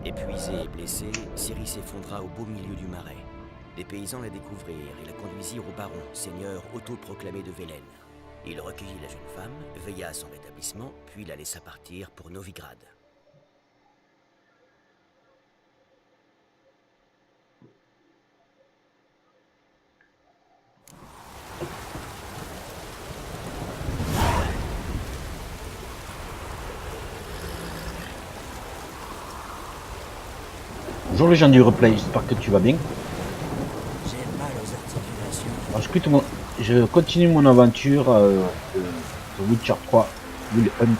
Épuisée et blessée, Ciri s'effondra au beau milieu du marais. Les paysans la découvrirent et la conduisirent au baron, seigneur autoproclamé de Velen. Il recueillit la jeune femme, veilla à son rétablissement, puis la laissa partir pour Novigrad. Bonjour les gens du replay, j'espère que tu vas bien. J'ai mal aux articulations. Alors je continue mon aventure de Witcher 3, Will Hunt.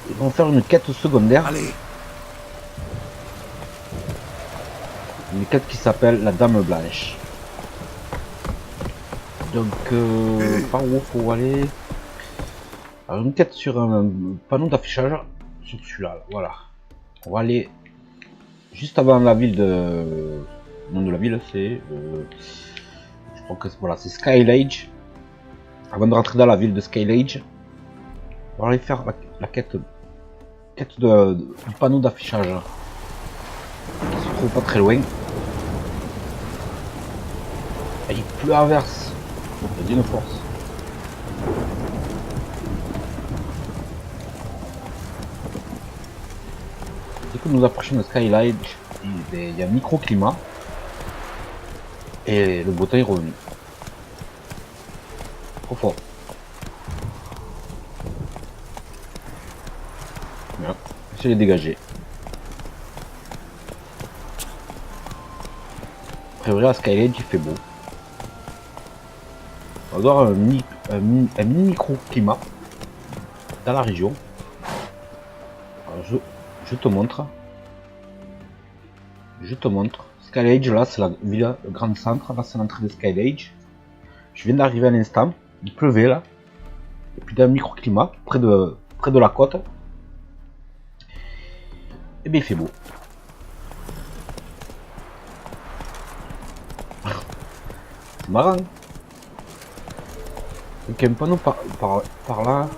Ils vont faire une quête secondaire. Allez. Une quête qui s'appelle la Dame Blanche. Donc par où faut aller? Alors une quête sur un panneau d'affichage sur celui-là, voilà. On va aller juste avant la ville de... Le nom de la ville c'est... je crois que voilà, c'est Skylage. Avant de rentrer dans la ville de Skylage, on va aller faire la quête du panneau d'affichage. Qui se trouve pas très loin. Et il pleut à verse. Donc d'une force. Dès que nous approchons de Skylage, il y a un microclimat. Et le beau temps est revenu. Trop fort. Voilà. Je l'ai dégagé. A priori à Skylage il fait beau. On va avoir un mini microclimat dans la région. Alors je te montre. Skylage, là c'est la ville, le grand centre, là c'est l'entrée de Skylage. Je viens d'arriver à l'instant, il pleuvait là. Et puis dans le microclimat, près de la côte. Et bien il fait beau. C'est marrant. Donc il y a un panneau par là.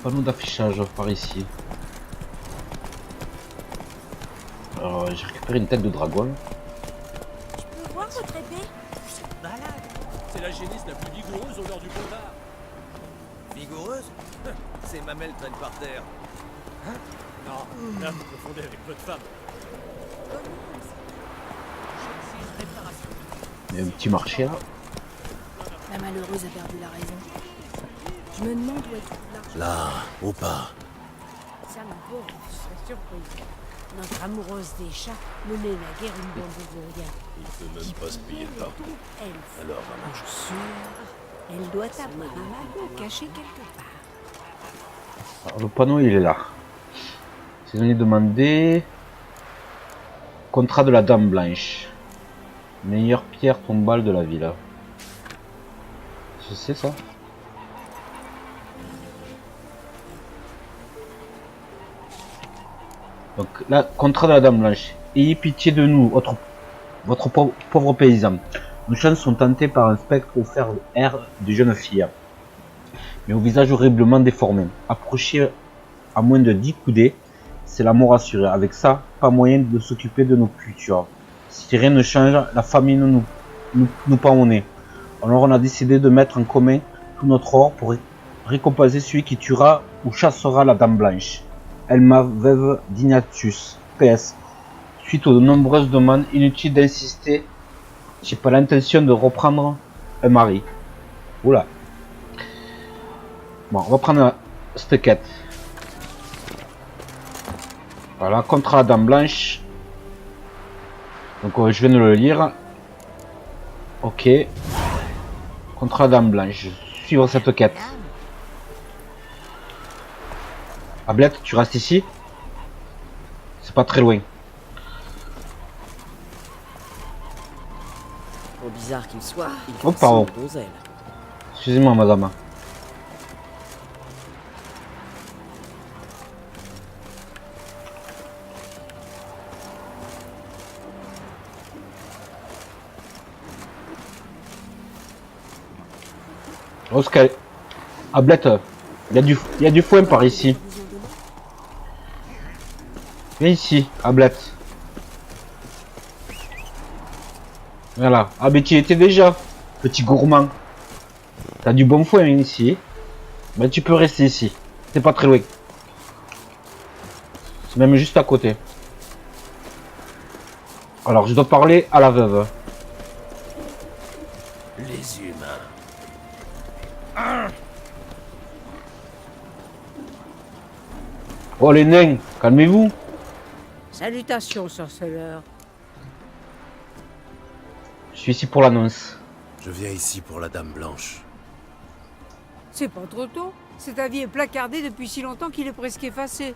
Panneau d'affichage par ici. Alors j'ai récupéré une tête de dragon. Je peux voir votre épée? Cette balade, c'est la génisse la plus vigoureuse au nord du Gondar. Vigoureuse? Ses mamelles traînent par terre. Non, là vous confondez avec votre femme. J'exige réparation. Il y a un petit marché là. La malheureuse a perdu la raison. Je me demande où est tout l'argent. Là, au pas. Ça, ma pauvre, je serais surprise. Notre amoureuse des chats menait naguère une bande de vauriens. Il peut même pas se payer le partout. Elle, Alors, maman, je suis... elle doit avoir un magot caché quelque part. Alors, le panneau il est là. Saisonnier demandé. Contrat de la Dame Blanche. Meilleure pierre tombale de la ville. Je sais ça. Donc là, contrat de la Dame Blanche. Ayez pitié de nous, votre pauvre paysan. Nos chances sont tentées par un spectre au fer air de jeune fille. Mais au visage horriblement déformé. Approchez à moins de 10 coudées, c'est la mort assurée. Avec ça, pas moyen de s'occuper de nos cultures. Si rien ne change, la famine nous pend au nez. Alors on a décidé de mettre en commun tout notre or pour récompenser celui qui tuera ou chassera la Dame Blanche. Elma, veuve d'Ignatius. PS. Suite aux nombreuses demandes, inutile d'insister. J'ai pas l'intention de reprendre un mari. Oula. Bon, on va prendre cette quête. Voilà, contre la Dame Blanche. Donc je viens de le lire. Ok. Contre la Dame Blanche. Suivre cette quête. Ablette, tu restes ici. C'est pas très loin. Trop bizarre qu'il soit, il Oh, pardon. fait donzelle. Excusez-moi, madame. Oscar, Ablette, il y a du foin par ici. Viens ici, Ablette. Voilà. Ah, mais tu y étais déjà, petit gourmand. T'as du bon foin ici. Ben, tu peux rester ici. C'est pas très loin. C'est même juste à côté. Alors, je dois parler à la veuve. Les humains. Oh, les nains, calmez-vous. Salutations, sorceleur. Je suis ici pour l'annonce. Je viens ici pour la Dame Blanche. C'est pas trop tôt. Cet avis est placardé depuis si longtemps qu'il est presque effacé.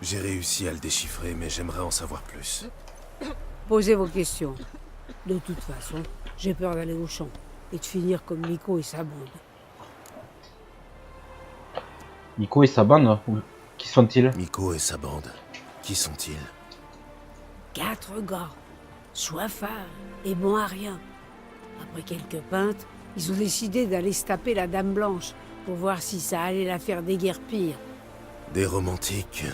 J'ai réussi à le déchiffrer, mais j'aimerais en savoir plus. Posez vos questions. De toute façon, j'ai peur d'aller au champ et de finir comme Nico et sa bande. Nico et sa bande, qui sont-ils? Miko et sa bande, qui sont-ils? 4 gars, soifards et bons à rien. Après quelques pintes, ils ont décidé d'aller se taper la Dame Blanche pour voir si ça allait la faire déguerpir. Des romantiques.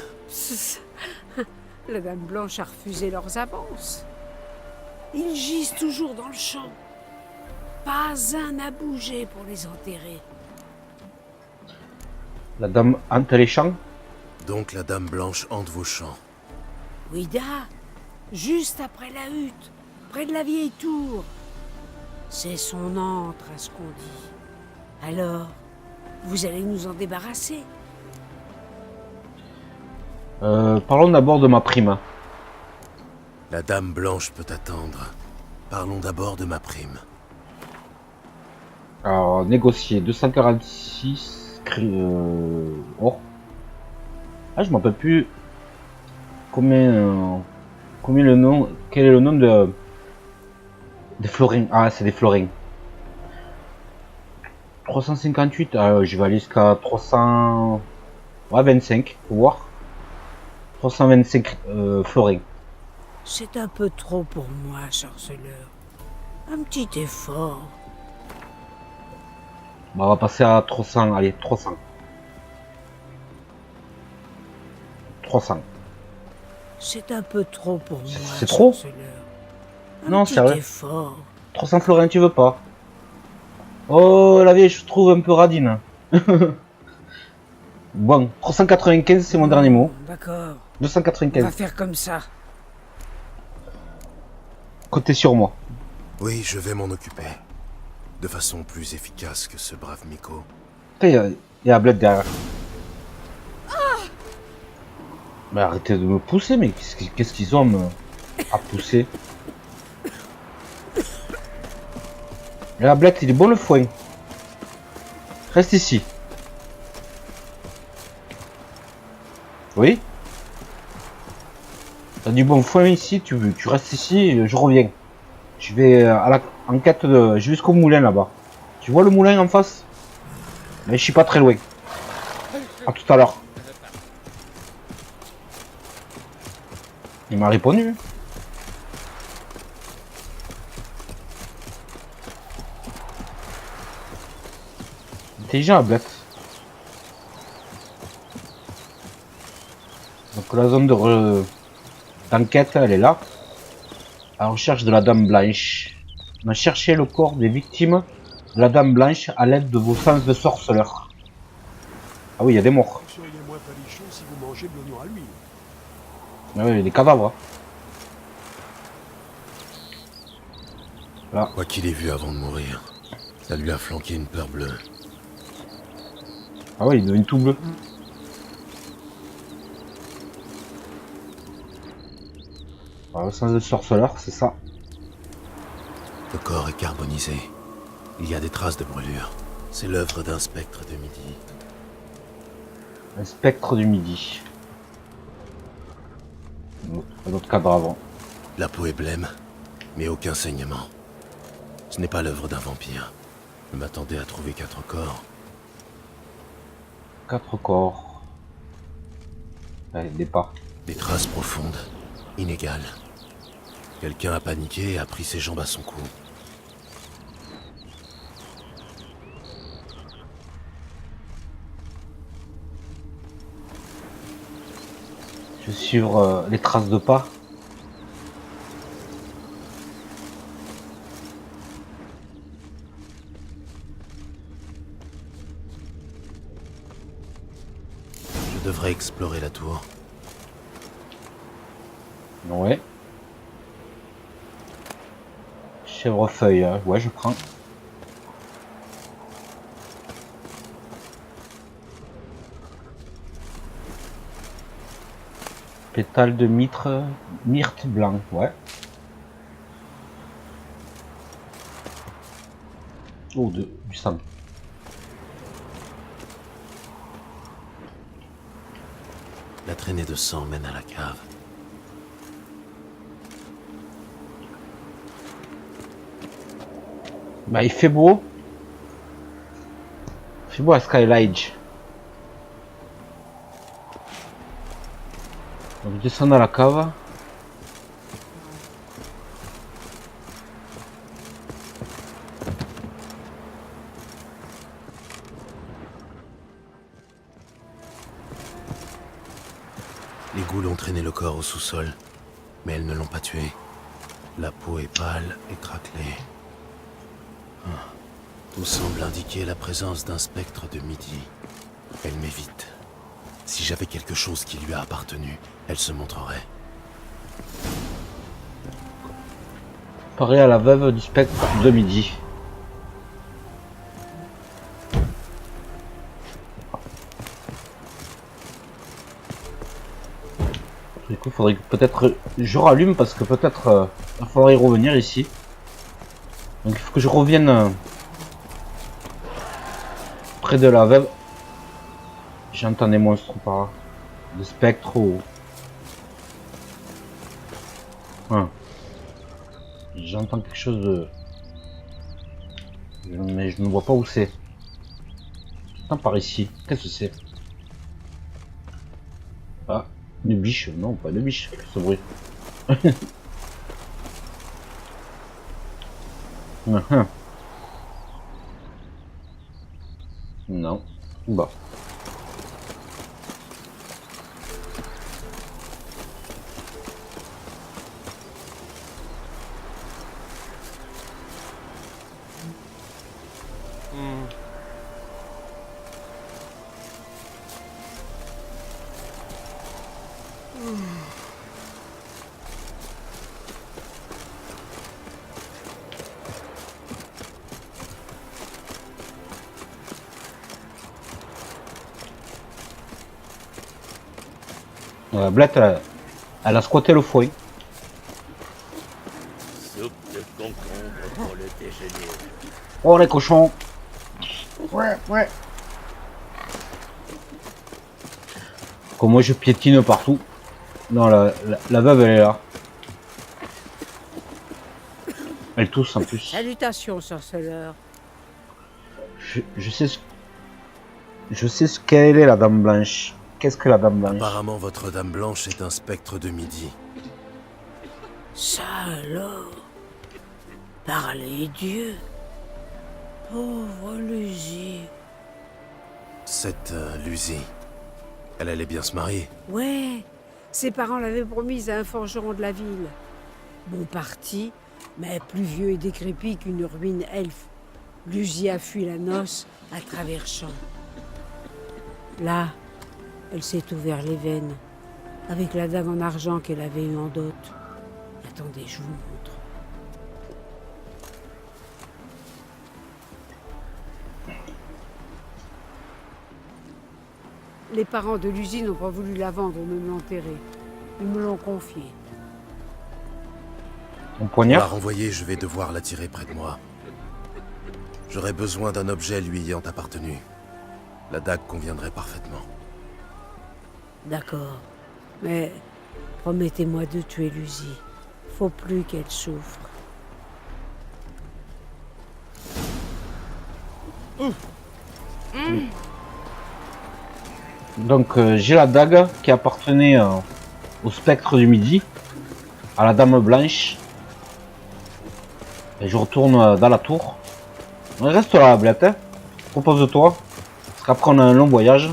La Dame Blanche a refusé leurs avances. Ils gisent toujours dans le champ. Pas un n'a bougé pour les enterrer. La dame hante les champs? Donc la Dame Blanche hante vos champs. Ouida, juste après la hutte, près de la vieille tour. C'est son antre, à ce qu'on dit. Alors, vous allez nous en débarrasser? Parlons d'abord de ma prime. La Dame Blanche peut attendre. Parlons d'abord de ma prime. Alors, négocier 246 or. Ah, je m'en rappelle plus combien le nom, quel est le nom de des florins. Ah, c'est des florins. 358, je vais aller jusqu'à 325 pour voir. 325 florins. C'est un peu trop pour moi, sorceleur. Un petit effort. Bah, on va passer à 300, allez, 300. 300. C'est un peu trop pour moi, C'est trop? sorceleur. Non, petit sérieux. effort. 300 florins, tu veux pas? Oh, la vieille, je trouve un peu radine. Bon, 395, c'est mon dernier mot. D'accord. On 295. va faire comme ça. Comptez sur moi. Oui, je vais m'en occuper. De façon plus efficace que ce brave Miko. Putain, il y a un bled derrière. Mais arrêtez de me pousser, mais qu'est-ce qu'ils ont à pousser? Et la blette, il est bon le foin. Reste ici. Oui? T'as du bon foin ici, tu restes ici, je reviens. Je vais en quête de... Je vais jusqu'au moulin là-bas. Tu vois le moulin en face? Mais je suis pas très loin. À tout à l'heure. Il m'a répondu. Intelligent, Ablette. Donc la zone d'enquête, elle est là. À la recherche de la Dame Blanche. On a cherché le corps des victimes de la Dame Blanche à l'aide de vos sens de sorceleur. Ah oui, il y a des morts. Vous seriez moins palichon si vous mangez de l'oignon à l'huile. Ah oui, il y a des cadavres. Là. Quoi qu'il ait vu avant de mourir, ça lui a flanqué une peur bleue. Ah oui, il devient tout bleu. Alors, le sens de sorceleur, c'est ça. Le corps est carbonisé. Il y a des traces de brûlure. C'est l'œuvre d'un spectre de midi. Un spectre du midi. Un autre cadavre. La peau est blême, mais aucun saignement. Ce n'est pas l'œuvre d'un vampire. Je m'attendais à trouver 4 corps. 4 corps. Ouais, des pas. Des traces profondes, inégales. Quelqu'un a paniqué et a pris ses jambes à son cou. Je vais suivre les traces de pas. Je devrais explorer la tour. Ouais. Chèvrefeuille, ouais, je prends. Pétale de myrte blanc, ouais. Oh, du sang. La traînée de sang mène à la cave. Bah, il fait beau. Il fait beau à Skylige. Donc, descends dans la cave. Les ghouls ont traîné le corps au sous-sol, mais elles ne l'ont pas tué. La peau est pâle et craquelée. Tout semble indiquer la présence d'un spectre de midi. Elle m'évite. Si j'avais quelque chose qui lui a appartenu, elle se montrerait. Pareil à la veuve du spectre de midi. Du coup, faudrait que peut-être je rallume parce que peut-être il faudrait y revenir ici. Donc il faut que je revienne près de la veuve. J'entends des monstres par là. Des spectres ou... Ah. J'entends quelque chose de... Mais je ne vois pas où c'est. J'entends par ici. Qu'est-ce que c'est? Ah, une biche. Non, pas de biche. Qu'est-ce que ce bruit? Non. Bah. Blette, elle a squatté le foin. Soupe de concombre pour le déjeuner. Oh les cochons. Ouais, ouais. Comme moi je piétine partout. Non, la veuve elle est là. Elle tousse en plus. Salutations, sorceleur. Je sais ce qu'elle est la dame blanche. Qu'est-ce que la dame blanche? Apparemment, votre dame blanche est un spectre de midi. Ça alors. Parlez Dieu. Pauvre Lucie. Cette Lucie, elle allait bien se marier. Ouais, ses parents l'avaient promise à un forgeron de la ville. Bon parti, mais plus vieux et décrépit qu'une ruine elfe. Lucie a fui la noce à travers champs. Là, elle s'est ouvert les veines, avec la dague en argent qu'elle avait eue en dot. Attendez, je vous montre. Les parents de Lucie n'ont pas voulu la vendre ou même l'enterrer. Ils me l'ont confiée. Mon Pour la poignard? renvoyer, je vais devoir la tirer près de moi. J'aurais besoin d'un objet lui ayant appartenu. La dague conviendrait parfaitement. D'accord. Mais promettez-moi de tuer Lucie. Faut plus qu'elle souffre. Donc j'ai la dague qui appartenait au spectre du midi, à la dame blanche. Et je retourne dans la tour. Reste là, la blette. Hein. Propose-toi. Parce qu'après on a un long voyage.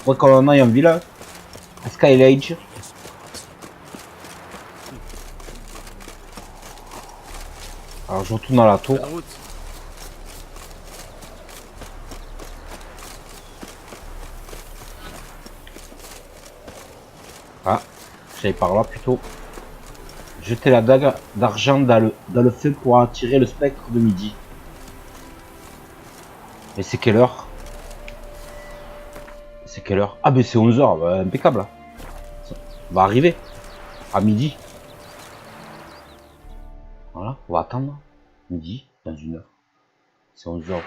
Faudrait qu'on aille en ville. À Skylige. Alors je retourne à la tour. La route. Ah, j'allais par là plutôt. Jeter la dague d'argent dans le feu pour attirer le spectre de midi. Et c'est quelle heure? C'est quelle heure? Ah ben c'est 11h, bah, impeccable. On va arriver à midi. Voilà, on va attendre midi dans une heure. C'est 11h.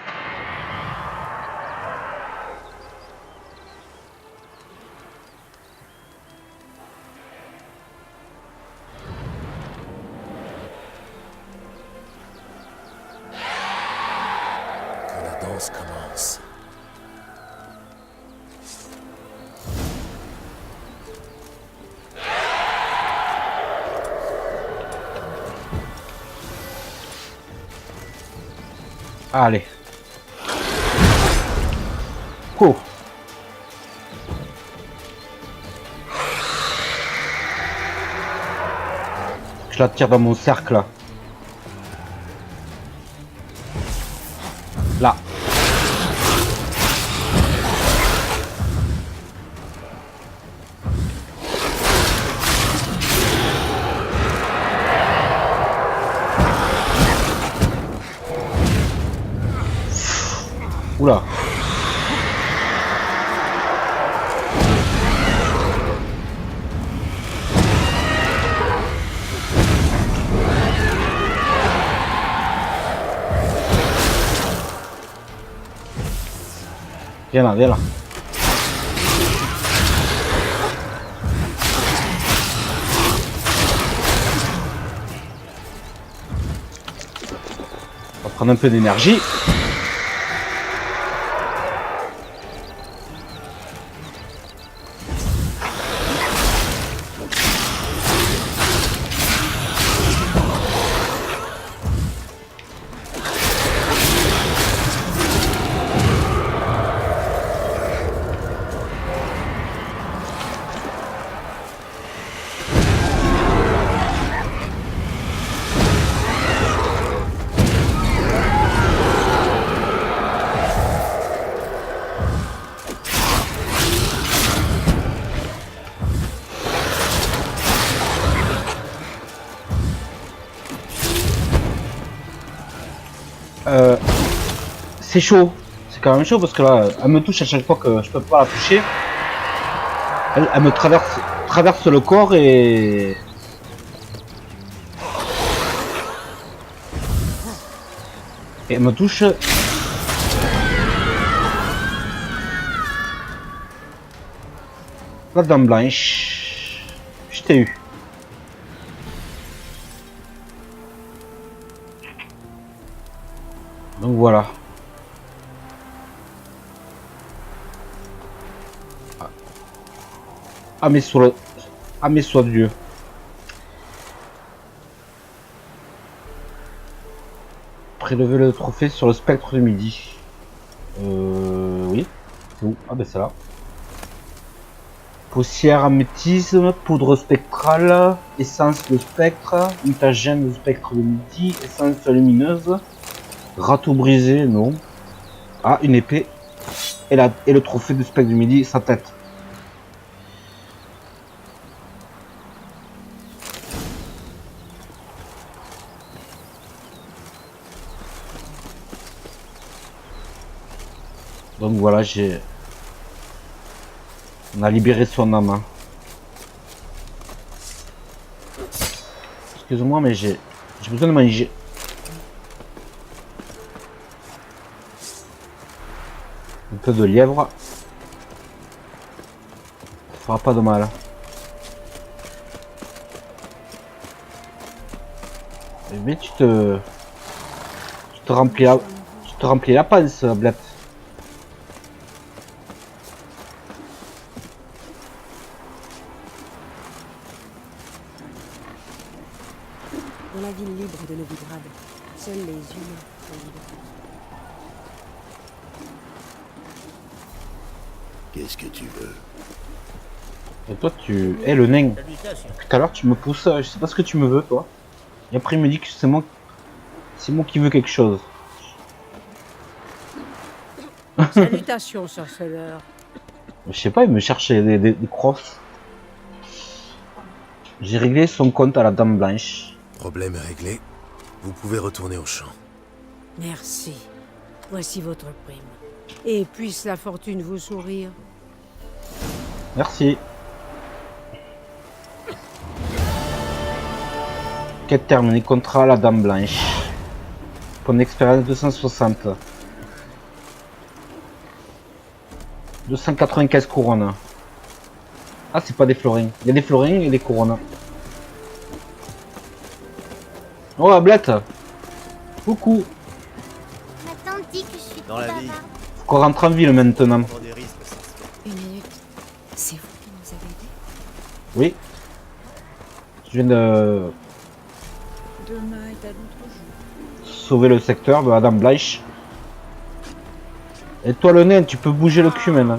Que la danse commence. Allez. Oh. Je la tire dans mon cercle là. Là. Oula. Viens là, viens là. On va prendre un peu d'énergie. C'est chaud, c'est quand même chaud parce que là, elle me touche à chaque fois que je peux pas la toucher. Elle me traverse le corps et elle me touche. La dame blanche, je t'ai eu. Donc voilà. Ah mais soit Dieu. Prélever le trophée sur le spectre de midi. Oui. C'est où? Ah ben c'est là. Poussière améthyste, poudre spectrale, essence de spectre, mutagène de spectre de midi, essence lumineuse, râteau brisé, non. Ah, une épée. Et le trophée du spectre du midi, sa tête. Donc voilà, on a libéré son âme. Excuse-moi, mais j'ai besoin de manger. Un peu de lièvre. Ça fera pas de mal. Mais tu te remplis la panse, Blette. Dans la ville libre de Novigrad, seuls les humains sont libres. Qu'est-ce que tu veux? Et toi, le nain. Habitation. Tout à l'heure, tu me pousses. Je sais pas ce que tu me veux, toi. Et après, il me dit que C'est moi qui veux quelque chose. Salutations, sorceleur. Je sais pas, il me cherchait des crosses. J'ai réglé son compte à la Dame Blanche. Problème est réglé. Vous pouvez retourner au champ. Merci. Voici votre prime. Et puisse la fortune vous sourire. Merci. Quête terminée, contrat à la Dame Blanche. Point d'expérience 260. 295 couronnes. Ah, c'est pas des florins. Il y a des florins et des couronnes. Oh, Ablette. Coucou. Ma tante dit que je suis Dans la trop vie. bavarde. Faut qu'on rentre en ville maintenant. Prends des risques, ça se fait. Une minute. C'est vous qui nous avez aidés? Oui. Je viens de Demain est un autre jour. sauver le secteur de la Dame Blanche. Et toi le nain, tu peux bouger le cul maintenant.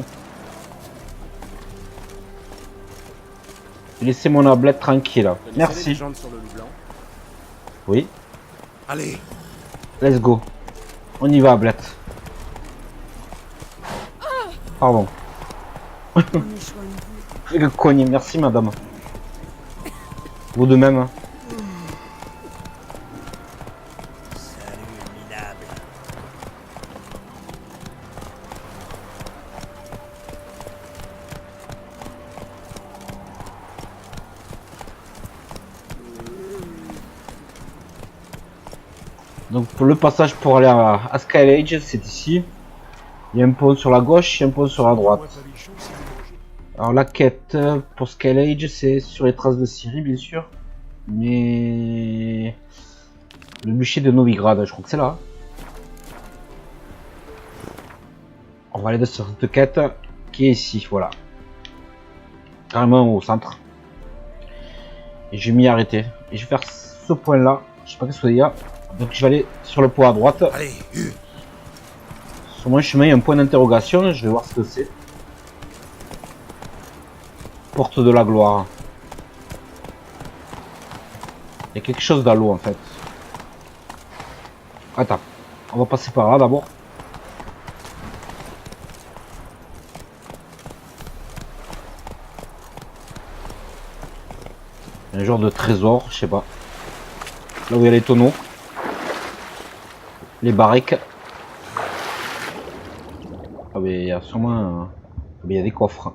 Laissez mon Ablette tranquille. Connaissez les Merci. légendes sur le loup blanc? Oui. Allez, Let's go. On y va, Ablette. Pardon. Prenez soin de vous. Le cogné, merci madame. Vous de même. Salut, minable. Donc pour le passage pour aller à Skyladge, c'est ici. Il y a un pont sur la gauche et un pont sur la droite. Alors la quête pour Skyladge, c'est sur les traces de Ciri, bien sûr. Mais le bûcher de Novigrad, je crois que c'est là. On va aller sur cette quête qui est ici, voilà. Carrément au centre. Et je vais m'y arrêter. Et je vais faire ce point là. Je sais pas qu'est-ce qu'il y a. Donc je vais aller sur le pont à droite. allez, Sur mon chemin, il y a un point d'interrogation. Je vais voir ce que c'est. Porte de la gloire. Il y a quelque chose dans l'eau en fait. Attends. On va passer par là d'abord. Un genre de trésor, je sais pas. Là où il y a les tonneaux. Les barriques. Ah mais il y a sûrement... mais il y a des coffres.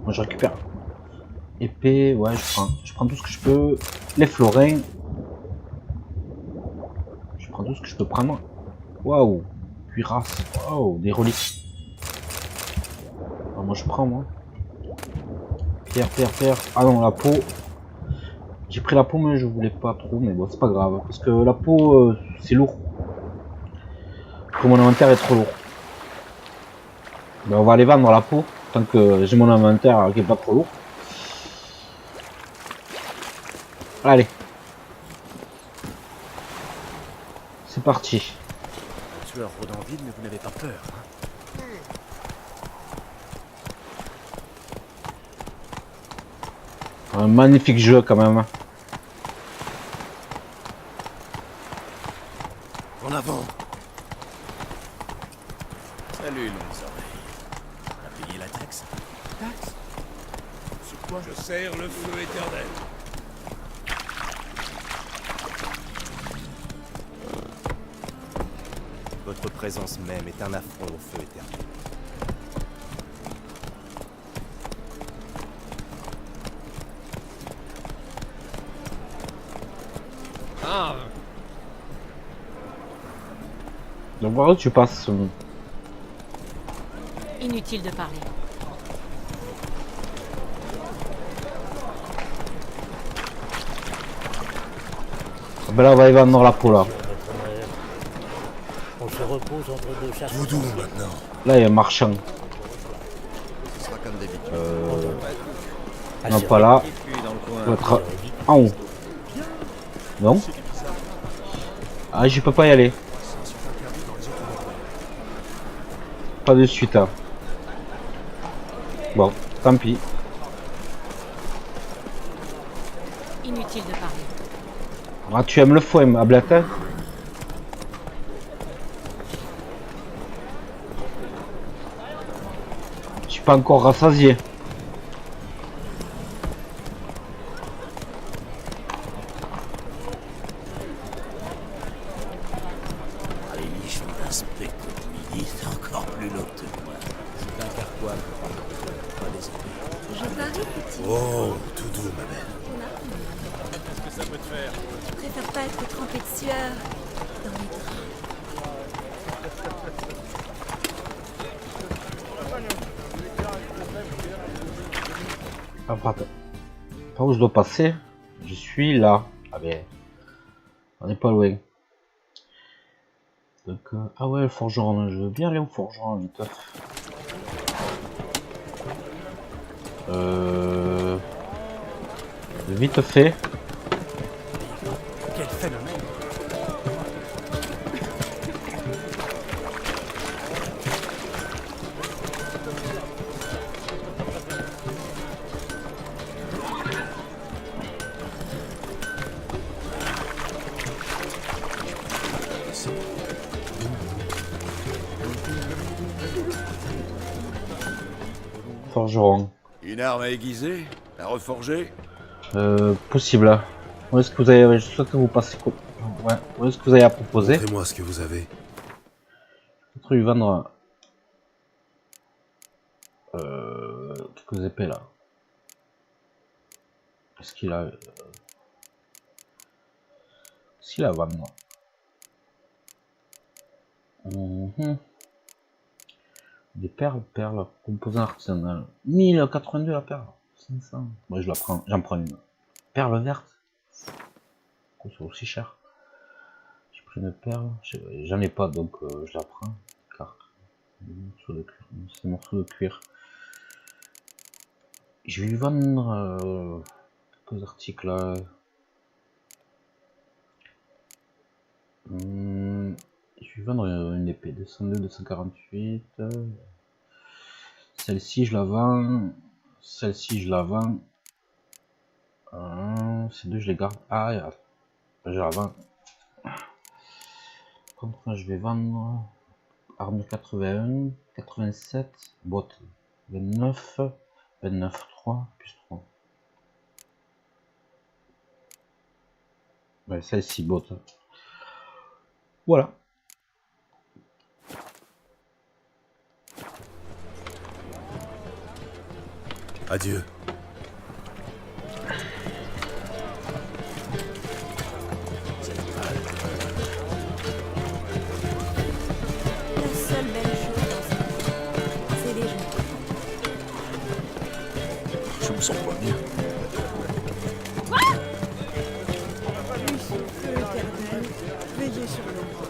Moi je récupère. Épée, ouais je prends. Je prends tout ce que je peux. Les florins. Je prends tout ce que je peux prendre. Waouh. Cuirasse. Waouh. Des reliques. Ah, moi je prends moi. Pierre, pierre, pierre. Ah non, la peau. J'ai pris la peau mais je voulais pas trop. Mais bon c'est pas grave. Parce que la peau c'est lourd. Que mon inventaire est trop lourd. Ben, on va aller vendre la peau. Tant que j'ai mon inventaire qui est pas trop lourd. Allez. C'est parti. Un tueur rôde en ville, mais vous n'avez pas peur. Hein? Un magnifique jeu quand même. en avant. Salut, longues oreilles. On a payé la taxe? Taxe? C'est quoi? Je sers le feu éternel. Votre présence même est un affront au feu éternel. Ah! Donc voilà où tu passes. Inutile de parler. Ben là on va aller vendre la peau là. On se repose entre deux chasses. Voodoo maintenant. Là il y a un marchand. Ce sera comme d'habitude. Non pas là. Faut être en haut. Non. Ah je peux pas y aller. Pas de suite hein. Bon, tant pis. Inutile de parler. Ah tu aimes le foin, Ablette hein? suis pas encore rassasié. Les nichons d'un spectre de midi, c'est encore plus long que moi. C'est un carquois. Pas des épées. Je parie, petit. Oh, tout doux, ma belle. Qu'est-ce que ça peut te faire? Je préfère pas être trempée de sueur dans les draps. Ah, pardon. Par où je dois passer? Je suis là. Ah ben, on n'est pas loin. Donc, ah ouais, le forgeron. Je veux bien aller au forgeron vite. Vite fait. Quel phénomène! Forgeron. Une arme à aiguiser? À reforger? Possible. Où est-ce que vous avez... Je souhaite que vous passiez... Ouais. Où est-ce que vous avez à proposer? Montrez-moi ce que vous avez. Peut-être lui vendre... quelques épées là. Qu'est-ce qu'il a? Qu'est-ce qu'il a à vendre? Des perles, composants artisanal. 1082 la perle. 500. Moi je la prends, j'en prends une. Perle verte. C'est aussi cher. J'ai pris une perle. J'en ai pas donc je la prends. Car c'est morceau de cuir. Je vais lui vendre quelques articles là. Je vais vendre une épée 202, 248. Celle-ci je la vends. Celle-ci je la vends. Ces deux je les garde. Ah, je la vends. Contre je vais vendre armure 81, 87, bottes 29, 29, 3, plus 3. Ouais, celle-ci bottes. Voilà. Adieu. La seule belle chose dans ce monde, c'est les gens. Je me sens pas bien. Lui, son feu éternel, veillez sur l'ombre.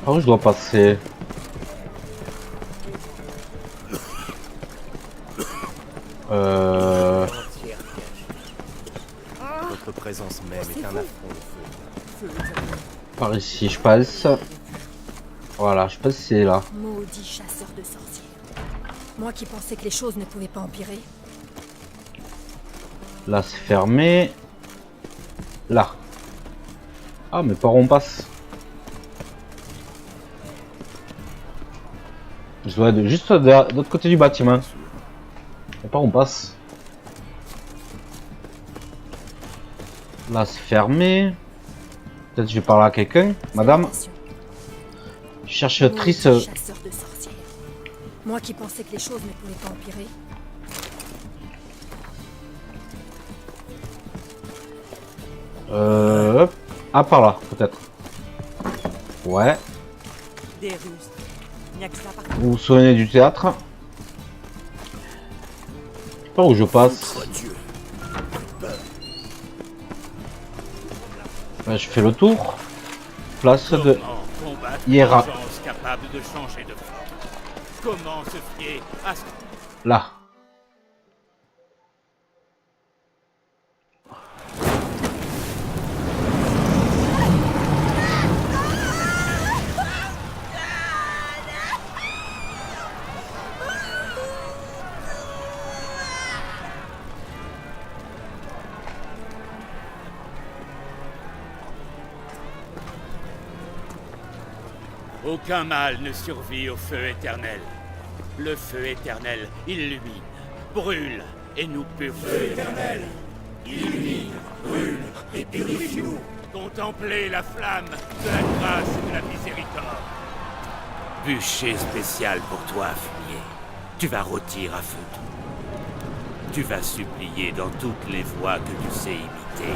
Par où je dois passer? Votre présence même est un affront au feu. Par ici, je passe. Voilà, je passe c'est là. Maudit chasseur de sorciers. Moi qui pensais que les choses ne pouvaient pas empirer. Là, c'est fermé. Là. Ah, mais par où on passe? Je dois être juste de l'autre côté du bâtiment. Et par où on passe? Là, c'est fermé. Peut-être que je vais parler à quelqu'un. Madame, cherchetrice. Chasseur de sorciers. Moi qui pensais que les choses ne pouvaient pas empirer. Hop. Ah, par là, peut-être. Ouais. Des rustres. Il n'y a que ça par Vous vous souvenez du théâtre? Par où je passe? Dieu. Là, je fais le tour. Place de Comment combattre Hiera. une agence capable de changer de forme? Comment se fier à ce... Là. Aucun mal ne survit au feu éternel. Le feu éternel illumine, brûle et nous purifie. Feu éternel, illumine, brûle et purifie-nous. Contemplez la flamme de la grâce et de la miséricorde. Bûcher spécial pour toi, fumier. Tu vas rôtir à feu doux. Tu vas supplier dans toutes les voies que tu sais imiter,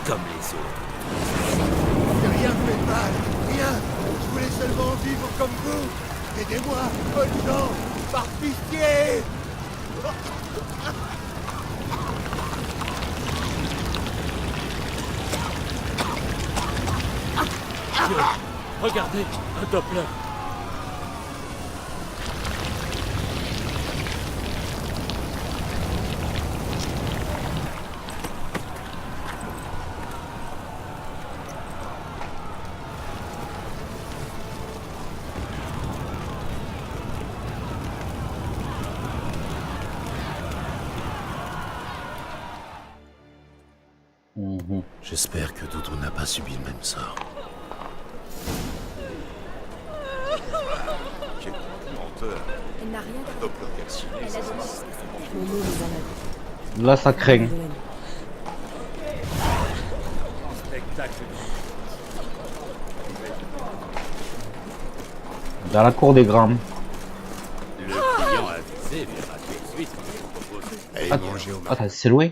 comme les autres. J'ai rien fait de mal, rien. Je voulais seulement vivre comme vous. Aidez-moi, bonnes gens, par pitié. Regardez, un Doppler. J'espère que Doudou n'a pas subi le même sort. Quel menteur. Elle n'a rien à Doppler calciné, Elle a ça. donné jusqu'à sa terre. Mon nom est malade. Là, ça craint. Spectacle. Dans la cour des grands. Le client avisé verra tout de suite ce qu'on vous propose. Allez manger au marché. Attends, c'est loin?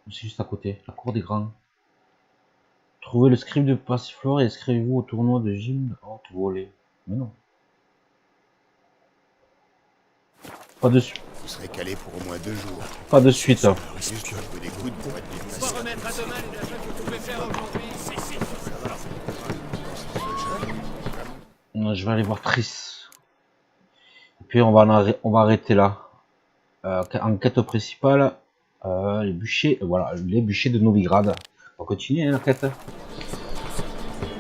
C'est juste à côté, la cour des grands. Trouvez le script de Passiflore et inscrivez-vous au tournoi de gym haute volée. Mais non. Pas de suite. Vous serez calé pour au moins 2 jours. Pas de suite. Juste un peu des coudes pour être bien. Pas remettre à demain les achats que vous pouvez faire aujourd'hui. Si. Je vais aller voir Triss. Et puis on va arrêter là. En quête principale, les bûchers, voilà, les bûchers de Novigrad. On va continuer hein, la quête.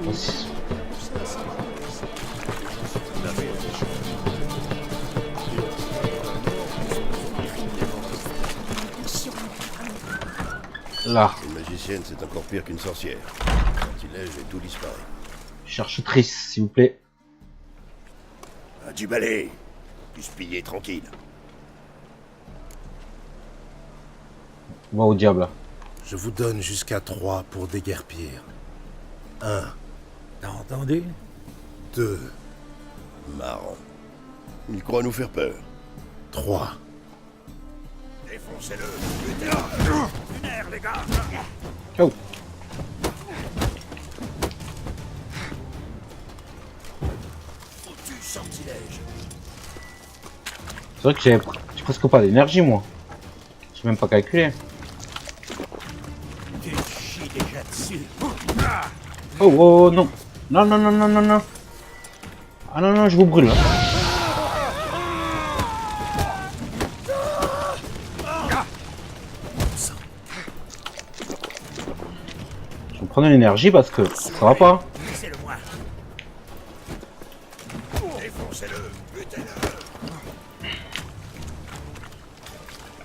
Voici. Là, Une magicienne, c'est encore pire qu'une sorcière. Sortilège et tout disparaît. je cherche Triss, s'il vous plaît. Ah, du balai. Du spiller tranquille. Va au diable. Je vous donne jusqu'à 3 pour déguerpir. 1, T'as entendu? 2, Marrant. Il croit nous faire peur. 3. Défoncez-le. Putain. Lunaire, les gars. Ciao. Foutu sortilège. C'est vrai que j'ai presque pas d'énergie moi. J'ai même pas calculé. Tu chies déjà dessus. Oh, oh non. Non, non, non, non, non, non. Ah non, non, je vous brûle. Je vais prendre l'énergie parce que ça va pas. Laissez-le moi. Défoncez-le. Butez-le.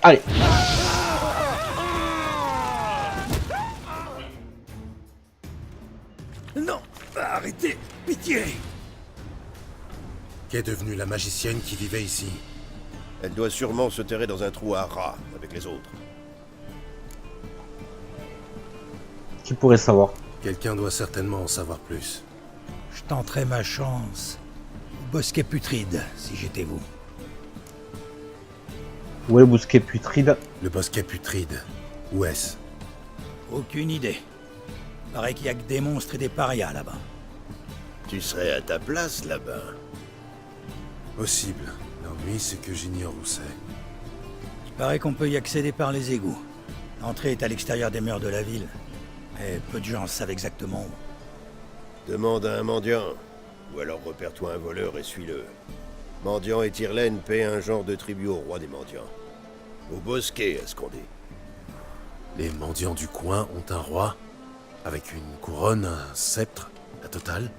Allez. Non, arrêtez, pitié. Qu'est devenue la magicienne qui vivait ici? Elle doit sûrement se terrer dans un trou à rats avec les autres. Qui pourrait savoir? Quelqu'un doit certainement en savoir plus. Je tenterai ma chance au bosquet putride, si j'étais vous. Où est le bousquet putride? Le bosquet putride. Où est-ce? Aucune idée. Paraît qu'il y a que des monstres et des parias là-bas. Tu serais à ta place là-bas. Possible. L'ennui, c'est que j'ignore où c'est. Il paraît qu'on peut y accéder par les égouts. L'entrée est à l'extérieur des murs de la ville. Mais peu de gens savent exactement où. Demande à un mendiant. Ou alors repère-toi un voleur et suis-le. Mendiant et Tyrlène paient un genre de tribut au roi des mendiants. Au bosquet, à ce qu'on dit. Les mendiants du coin ont un roi? Avec une couronne, un sceptre, la totale?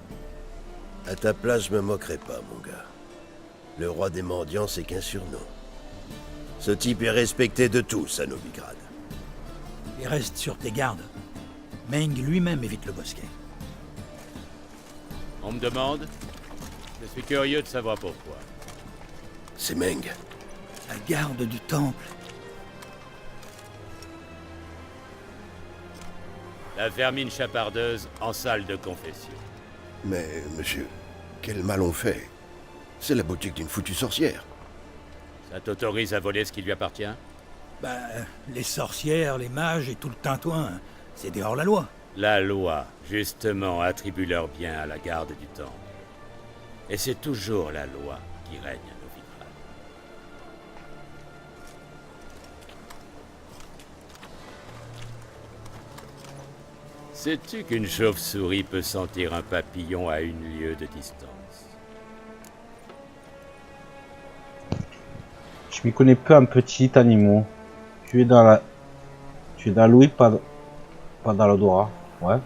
À ta place, je me moquerai pas, mon gars. Le roi des mendiants, c'est qu'un surnom. Ce type est respecté de tous à Novigrad. Et reste sur tes gardes. Meng lui-même évite le bosquet. On me demande, Je suis curieux de savoir pourquoi. C'est Meng. La garde du temple. La vermine chapardeuse en salle de confession. Mais, monsieur, quel mal on fait? C'est la boutique d'une foutue sorcière. Ça t'autorise à voler ce qui lui appartient? Bah, les sorcières, les mages et tout le tintouin, c'est des hors-la-loi. La loi, justement, attribue leurs biens à la garde du temple. Et c'est toujours la loi qui règne à Novigrad. Sais-tu qu'une chauve-souris peut sentir un papillon à 1 lieue de distance? Je m'y connais peu en petits animaux. Tu es dans l'ouïe, pas dans l'odorat. Ouais.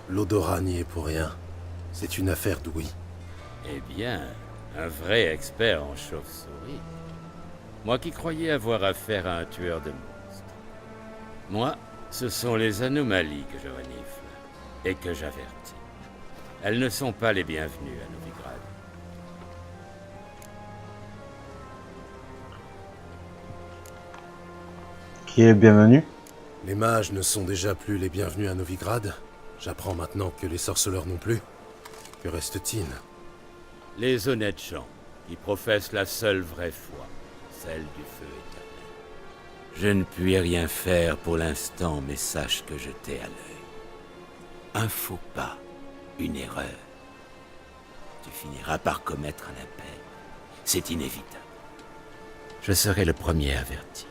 L'odorat n'y est pour rien. C'est une affaire d'ouïe. Eh bien, un vrai expert en chauve-souris. Moi qui croyais avoir affaire à un tueur de monstres. Moi, ce sont les anomalies que je renifle et que j'avertis. Elles ne sont pas les bienvenues à Novigrad. Qui est bienvenu? Les mages ne sont déjà plus les bienvenus à Novigrad. J'apprends maintenant que les sorceleurs non plus. Que reste-t-il? Les honnêtes gens qui professent la seule vraie foi, celle du feu éternel. Je ne puis rien faire pour l'instant, mais sache que je t'ai à l'œil. Un faux pas, une erreur. Tu finiras par commettre un appel. C'est inévitable. Je serai le premier averti.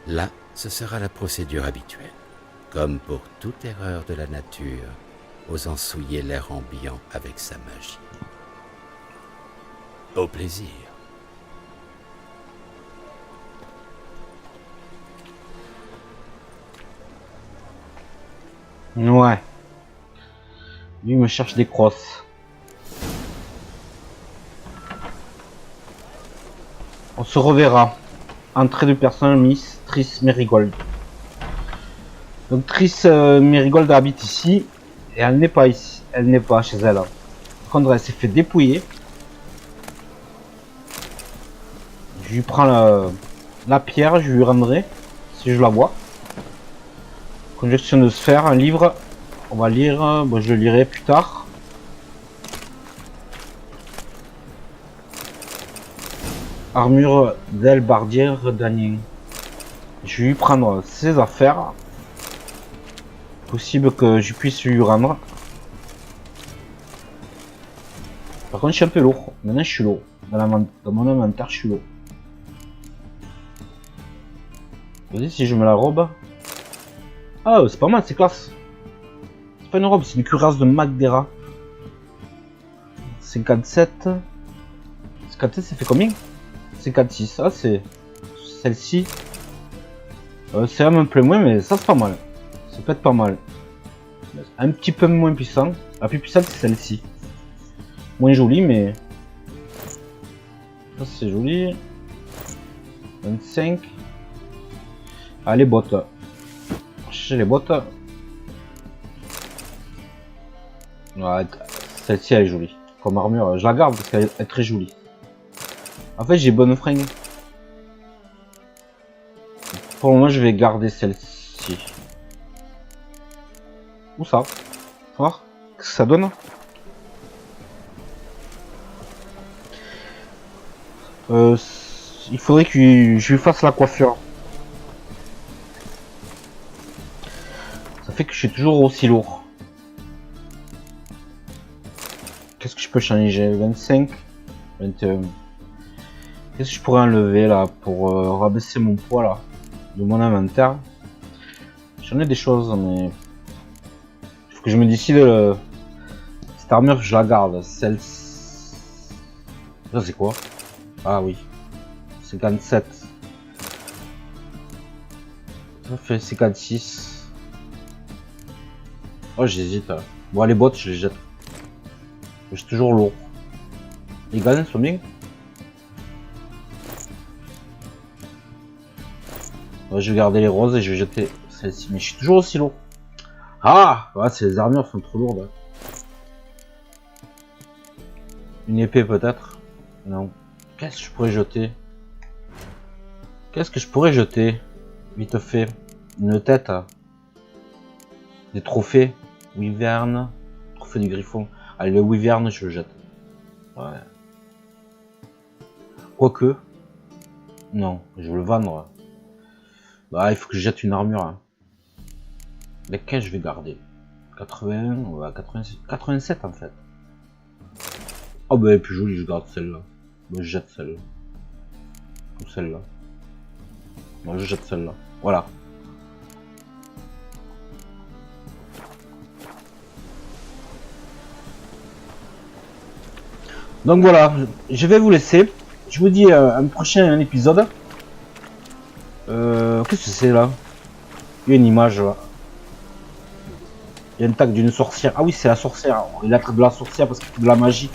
Là, ce sera la procédure habituelle. Comme pour toute erreur de la nature, osant souiller l'air ambiant avec sa magie. Au plaisir. Ouais. Lui me cherche des crosses. On se reverra. Entrée de personne, Miss Triss Merigold. Donc Triss Merigold habite ici et elle n'est pas ici. Elle n'est pas chez elle. Par contre, elle s'est fait dépouiller. Je lui prends la pierre, je lui rendrai si je la vois. Conjonction de sphère, un livre. On va lire. Bon, je le lirai plus tard. Armure d'Albardière Danien. Je vais lui prendre ses affaires. Possible que je puisse lui rendre. Par contre, je suis un peu lourd. Maintenant, je suis lourd. Dans mon inventaire, je suis lourd. Vas-y, si je me la robe. Ah, c'est pas mal, c'est classe. C'est pas une robe, c'est une cuirasse de Magdera. 57. 57, ça fait combien? 56. Ah, c'est celle-ci. C'est un peu moins, mais ça, c'est pas mal. Ça peut être pas mal. Un petit peu moins puissant. La plus puissante, c'est celle-ci. Moins jolie, mais. Ça, c'est joli. 25. Ah, les bottes. Chercher les bottes. Ouais, celle-ci, elle est jolie. Comme armure, je la garde parce qu'elle est très jolie. En fait, j'ai bonne fringue. Pour le moment, je vais garder celle-ci. Où ça? Voir qu'est-ce que ça donne. Il faudrait que je lui fasse la coiffure. Ça fait que je suis toujours aussi lourd. Qu'est-ce que je peux changer? 25, 21. Qu'est-ce que je pourrais enlever là pour rabaisser mon poids là de mon inventaire? J'en ai des choses, mais il faut que je me décide. Cette armure, je la garde. Celle. Ça c'est quoi? Ah oui. 57. Ça fait 56. Oh, j'hésite. Bon, les bottes, je les jette. Je suis toujours lourd. Les gants sont bien. Ouais, je vais garder les roses et je vais jeter celle-ci. Mais je suis toujours aussi lourd. Ah ouais, c'est les armures sont trop lourdes. Une épée peut-être? Non. Qu'est-ce que je pourrais jeter? Qu'est-ce que je pourrais jeter? Vite fait. Une tête. Des trophées. Wyvern. Trophée du griffon. Allez, le Wyvern, je le jette. Ouais. Quoique. Non, je veux le vendre. Bah, il faut que je jette une armure. Hein. Lesquelles je vais garder? 81, ouais, 87 en fait. Oh bah elle est plus jolie, je garde celle-là. Bah, je jette celle-là. Ou celle-là. Moi je jette celle-là. Voilà. Donc voilà, je vais vous laisser. Je vous dis un prochain épisode. Qu'est-ce que c'est là? Il y a une image là. Il y a une tag d'une sorcière. Ah oui, c'est la sorcière. Il a de la sorcière parce qu'il fait de la magie.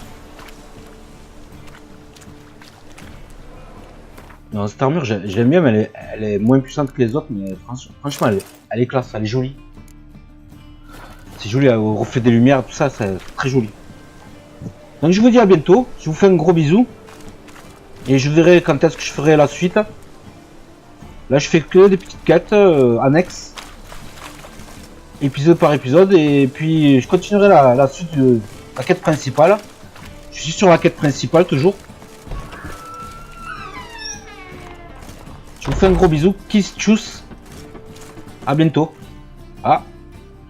Non, cette armure, j'aime bien, mais elle est moins puissante que les autres. Mais franchement, elle est classe, elle est jolie. C'est joli, au reflet des lumières, tout ça, c'est très joli. Donc je vous dis à bientôt. Je vous fais un gros bisou. Et je verrai quand est-ce que je ferai la suite. Là, je fais que des petites quêtes annexes. Épisode par épisode. Et puis, je continuerai la suite de la quête principale. Je suis sur la quête principale, toujours. Je vous fais un gros bisou. Kiss, tchuss. À bientôt. Ah,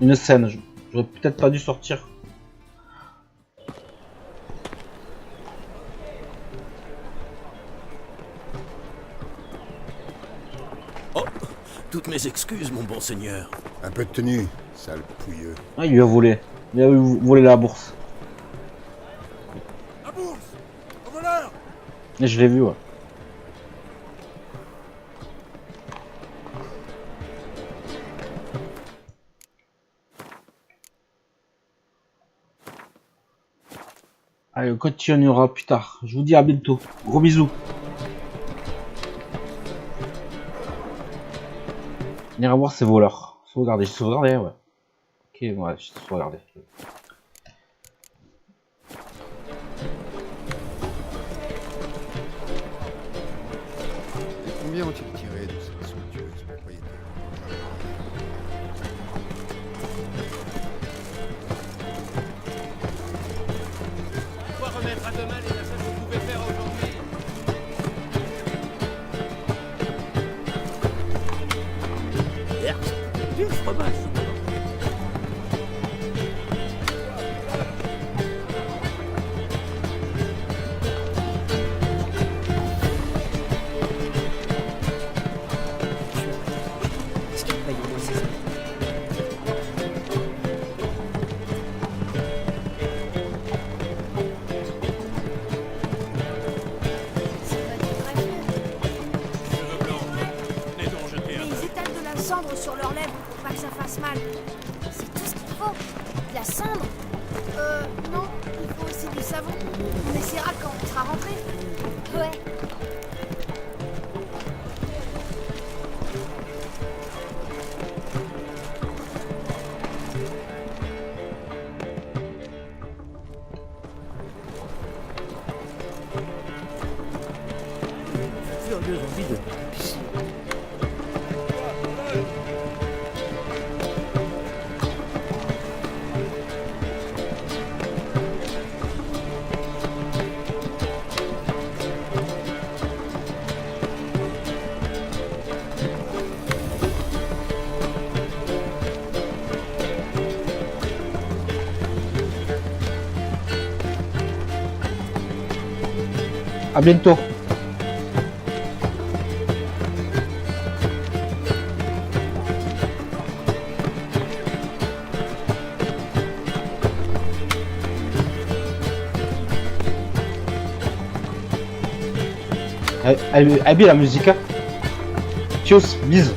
une scène. J'aurais peut-être pas dû sortir. Oh, toutes mes excuses, mon bon seigneur. Un peu de tenue, sale pouilleux. Ah, il lui a volé. Il a volé la bourse. La bourse! Au voleur! Et je l'ai vu, ouais. Allez, on continuera plus tard. Je vous dis à bientôt. Gros bisous. Venir voir ces voleurs. Sauvegarder, j'ai sauvegardé, ouais. Ok, ouais, j'ai sauvegardé. Combien ont-ils tiré de cette somptueuse propriété? Pourquoi remettre à demain les achats que vous pouvez faire aujourd'hui? Merde, du fromage. Est-ce qu'il paye au moins ses amis? Cheveux blancs, les dons jetés un Ils étalent de la cendre sur leurs lèvres pour pas que ça fasse mal. C'est tout ce qu'il faut. De la cendre? Non, il faut aussi du savon. On essaiera quand on sera rentré. Ouais. Furieuse envie de pisser. À bientôt. Elle est bien la musique. Hein. Tchuss, bise.